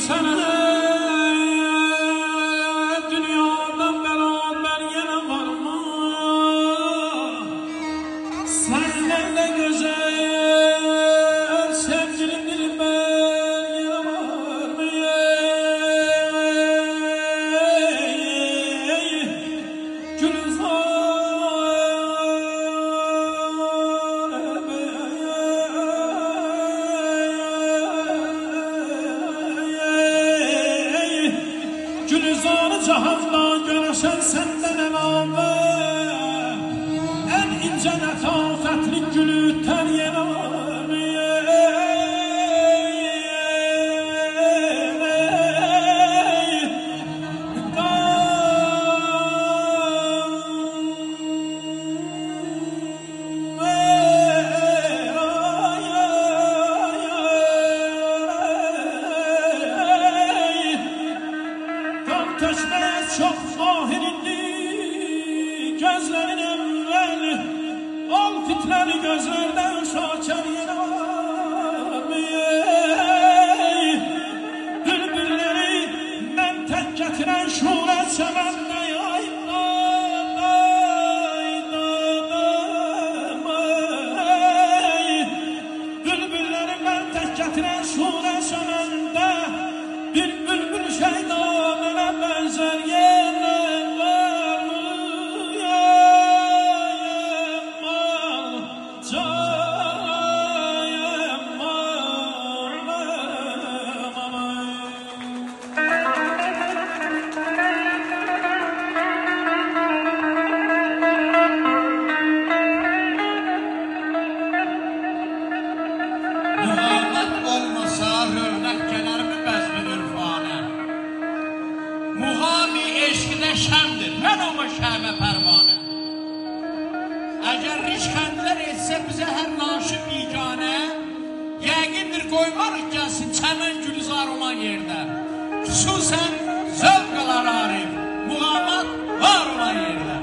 sənə dünyadan beraber yenə varmı? Səndən də gözəl sevgilim dilber yenə varmı? Gülizar Gülizarı cahanda görəşən səndən əlavə Ən incə lətafətli gülü tər yerə var Töşməz çox zahir indi gözlərin əvvəl Al fitləri gözlərdən şakər yerə var Bülbülləri mən tək gətirən şurə çəməndə Bülbülləri mən tək gətirən şurə çəməndə Bir bülbül şeyda benzer yerler var mı? Muhabbet olmasa hürmet gelir mi bezmi ürfane? Muhami eşkide şemdir, ben ama şeme pervane. Eğer rişkendiler etse bize her naşık bigane, yəqindir koymarıq gelsin çəmən gülizar olan yerde. Xüsusən zövqələr arif, muhabbet var olan yerde.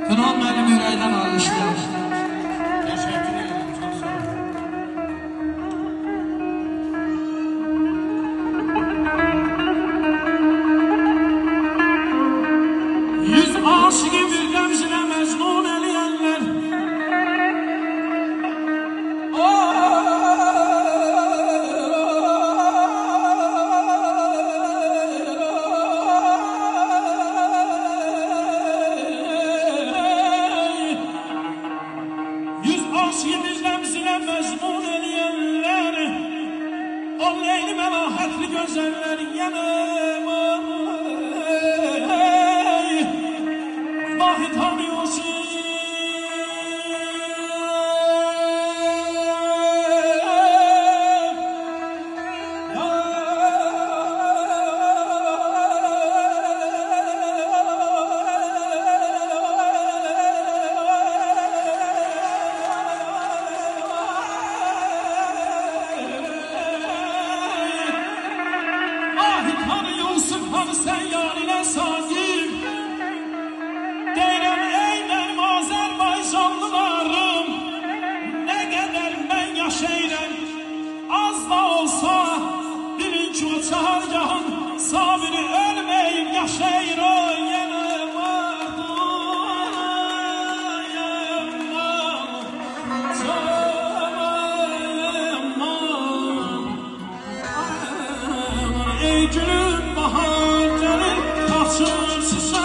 Kınan benim yüreğden alışlar. Teşekkür ederim, çok sağ olun. Yüz aşığı bir gemzine mecnun eleyenler Yüz aşığı bir gemzine mecnun eleyenler O leyli melahatli gözler yanım Vahi tanıyorsun Vahi tanıyorsun hani sen yarine sahip Deyirəm ey mənim Azərbaycanlılarım Nə qədər mən yaşayırım Az da olsa bilin ki o çahargahın Sabiri ölməyib yaşayır o yenə Ey gülüm bahar gəlir Taçır çiçək